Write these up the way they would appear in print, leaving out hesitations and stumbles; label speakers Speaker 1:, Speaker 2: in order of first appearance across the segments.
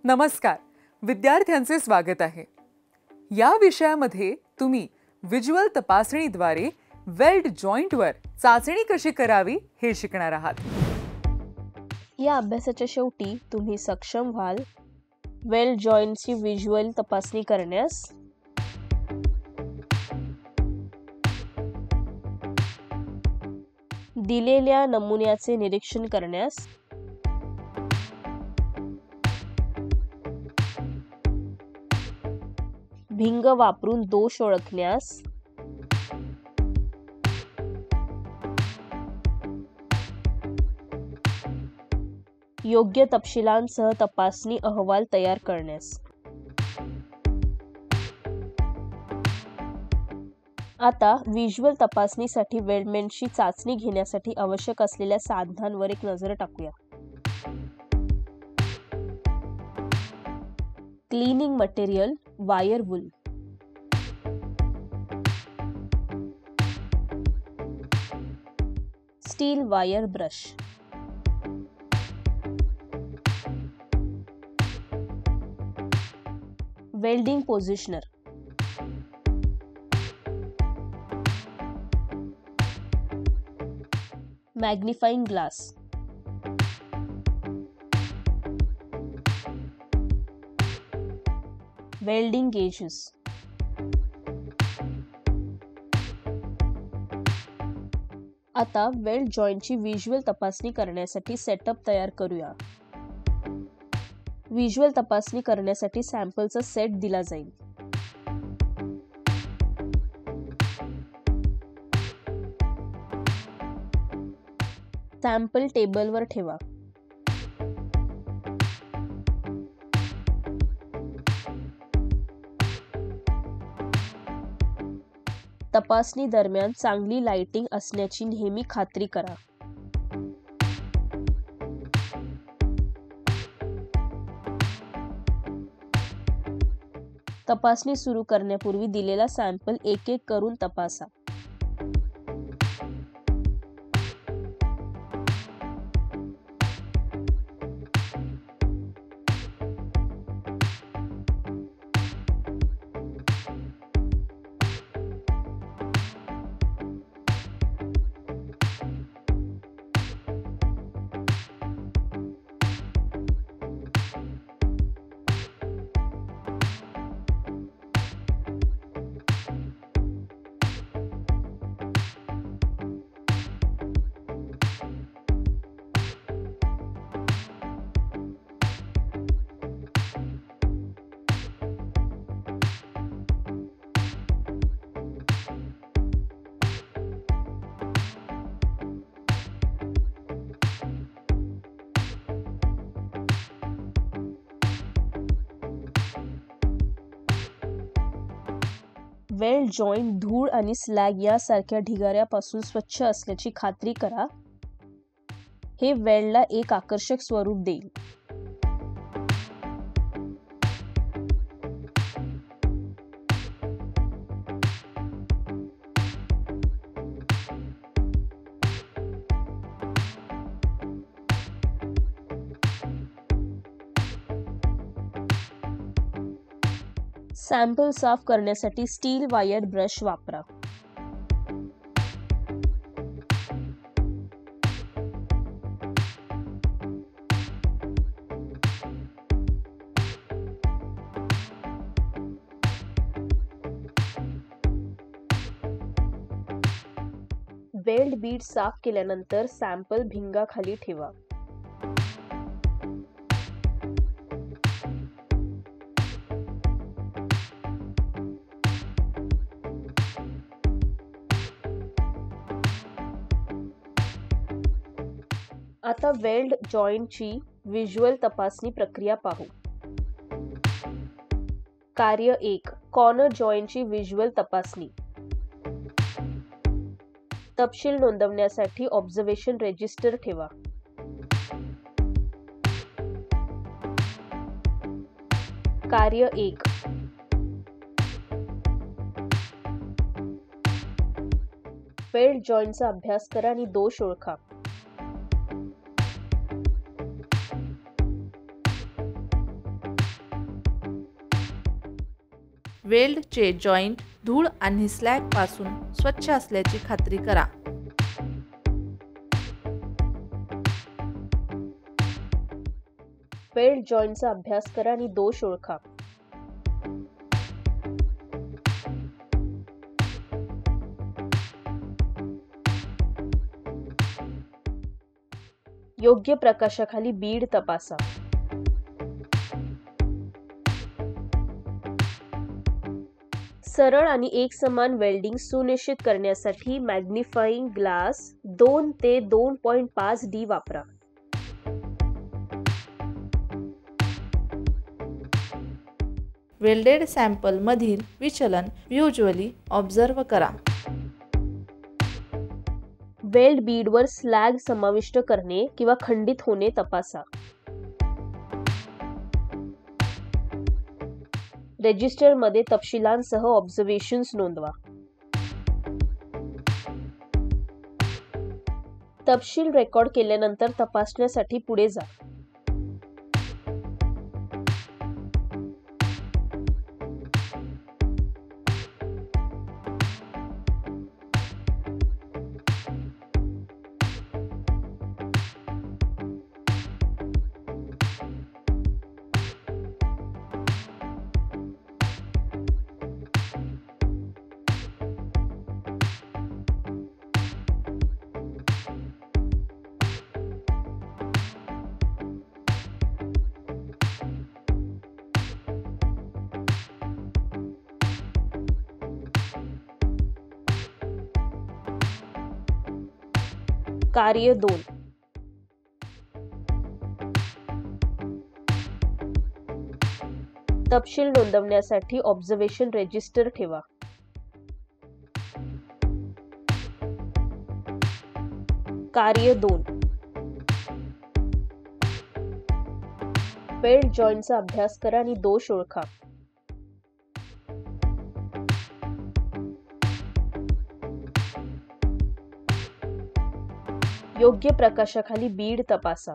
Speaker 1: नमस्कार, विद्यार्थ्यांचे स्वागत आहे. या विषयामध्ये तुम्ही व्हिज्युअल तपासणीद्वारे वेल्ड जॉइंटवर चाचणी कशी करावी हे शिकणार आहात.
Speaker 2: या अभ्यासाच्या शेवटी तुम्ही सक्षम व्हाल वेल्ड जॉइंटची व्हिज्युअल तपासणी करण्यास, दिलेल्या नमुन्याचे निरीक्षण करण्यास, भिंग वापरून दोष ओळखण्यास, योग्य तपशिलांसह तपासणी अहवाल तयार करण्यास. आता व्हिज्युअल तपासणीसाठी वेल्डमेंटची चाचणी घेण्यासाठी आवश्यक असलेल्या साधनांवर एक नजर टाकूया. Cleaning material wire wool, steel wire brush, welding positioner, magnifying glass, welding gauges. आता वेल्ड जॉइंटची व्हिज्युअल तपासणी करण्यासाठी सेटअप तयार करूया. व्हिज्युअल तपासणी करण्यासाठी सॅम्पलचा सेट दिला जाईल. सॅम्पल टेबलवर ठेवा. तपासणी दरम्यान चांगली लाइटिंग असण्याची नेहमी खात्री करा. तपासणी सुरू करण्यापूर्वी दिलेला सॅम्पल एक एक करून तपासा. वेल्ड जॉइंट धूळ आणि स्लॅग यासारख्या ढिगाऱ्यापासून स्वच्छ असल्याची खात्री करा. हे वेल्डला एक आकर्षक स्वरूप देईल. सॅम्पल साफ करण्यासाठी स्टील वायर ब्रश वापरा. वेल्ड बीड साफ केल्यानंतर सॅम्पल भिंगाखाली ठेवा. आता वेल्ड जॉइंटची व्हिज्युअल तपासणी प्रक्रिया पाहू. कार्य 1. कॉर्नर जॉइंटची व्हिज्युअल तपासणी. तपशील नोंदवण्यासाठी ऑब्झर्वेशन रेजिस्टर ठेवा. कार्य 1. वेल्ड जॉइंटचा अभ्यास करा आणि दोष ओळखा.
Speaker 3: वेल्डचे जॉईंट धूळ आणि स्लॅगपासून स्वच्छ असल्याची खात्री करा.
Speaker 2: वेल्ड जॉईंटचा अभ्यास करा आणि दोष ओळखा. योग्य प्रकाशाखाली बीड तपासा. सरळ आणि एकसमान वेल्डिंग सुनिश्चित करण्यासाठी मॅग्निफाइंग ग्लास 2 ते 2.5D वापरा.
Speaker 3: वेल्डेड सॅम्पल मधील विचलन व्हिज्युअली ऑब्झर्व्ह करा.
Speaker 2: वेल्ड बीडवर स्लॅग समाविष्ट करणे किंवा खंडित होणे तपासा. रेजिस्टरमध्ये तपशिलांसह ऑब्झर्वेशन्स नोंदवा. तपशील रेकॉर्ड केल्यानंतर तपासण्यासाठी पुढे जा. कार्य 2. तपशील नोंदवण्यासाठी ऑब्झर्वेशन रेजिस्टर ठेवा. कार्य 2. वेल्ड जॉईंटचा अभ्यास करा आणि दोष ओळखा. योग्य प्रकाशाखाली बीड तपासा.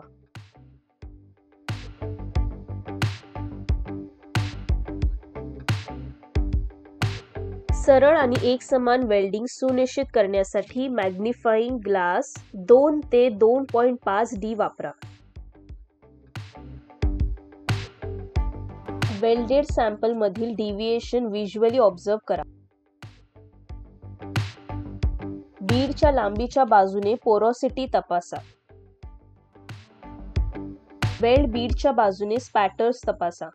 Speaker 2: सरळ आणि एकसमान वेल्डिंग सुनिश्चित करण्यासाठी मॅग्निफाइंग ग्लास 2 ते 2.5D वापरा. वेल्डेड सॅम्पल मधील डिव्हिएशन व्हिज्युअली ऑब्झर्व्ह करा. बीडच्या लांबीच्या बाजूने पोरोसिटी तपासा. वेल्ड बीडच्या बाजूने स्पॅटर्स तपासा.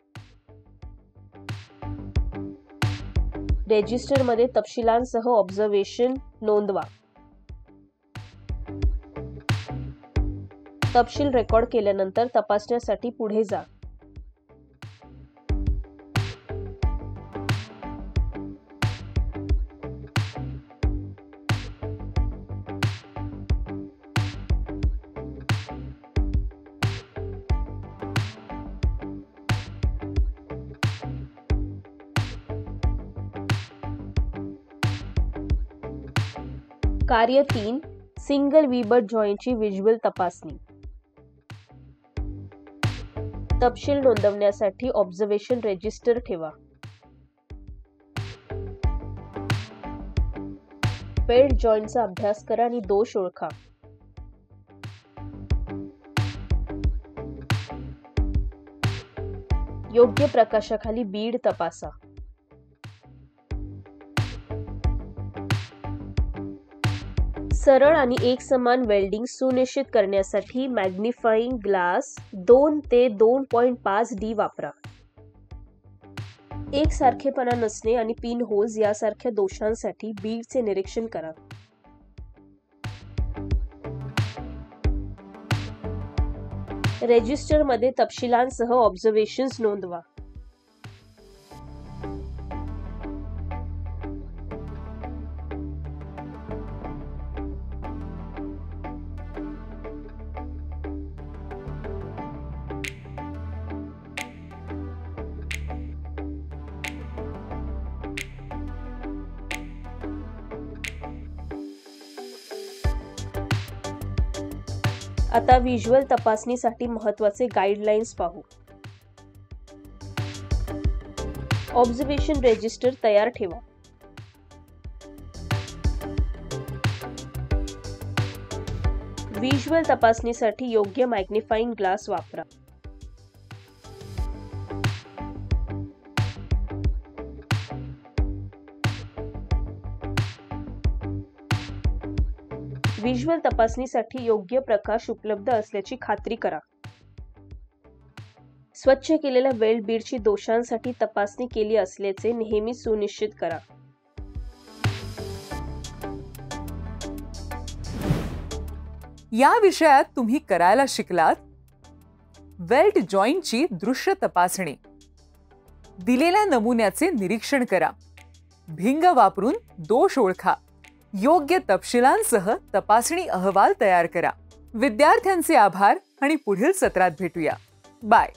Speaker 2: रेजिस्टरमध्ये तपशिलांसह ऑब्झर्वेशन नोंदवा. तपशील रेकॉर्ड केल्यानंतर तपासण्यासाठी पुढे जा. कार्य 3. सिंगल व्हीबट जॉईंटची व्हिज्युअल तपासणी. तपशील नोंदवण्यासाठी ऑब्झर्वेशन रेजिस्टर ठेवा. वेल्ड जॉईंटचा अभ्यास करा आणि दोष ओळखा. योग्य प्रकाशाखाली बीड तपासा. सरळ आणि एकसमान वेल्डिंग सुनिश्चित करण्यासाठी मॅग्निफाइंग ग्लास 2 ते 2.5D वापरा. एकसारखेपणा नसणे आणि पिन होल्स यासारख्या दोषांसाठी बीडचे निरीक्षण करा. रेजिस्टरमध्ये तपशिलांसह ऑब्झर्वेशन्स नोंदवा. आता व्हिज्युअल तपासणीसाठी महत्त्वाचे गाइडलाइन्स पाहू. ऑब्झर्वेशन रेजिस्टर तयार ठेवा. व्हिज्युअल तपासणीसाठी योग्य मॅग्निफाइंग ग्लास वापरा. व्हिज्युअल तपासणीसाठी योग्य प्रकाश उपलब्ध असल्याची खात्री करा. स्वच्छ केलेल्या वेल्ड बीडची दोषांसाठी तपासणी केली असल्याचे नेहमी सुनिश्चित करा.
Speaker 1: या विषयात तुम्ही करायला शिकलात वेल्ड जॉईंटची दृश्य तपासणी, दिलेल्या नमुन्याचे निरीक्षण करा, भिंग वापरून दोष ओळखा, योग्य तपशिलांसह तपासणी अहवाल तयार करा. विद्यार्थ्यांचे आभार आणि पुढील सत्रात भेटूया. बाय.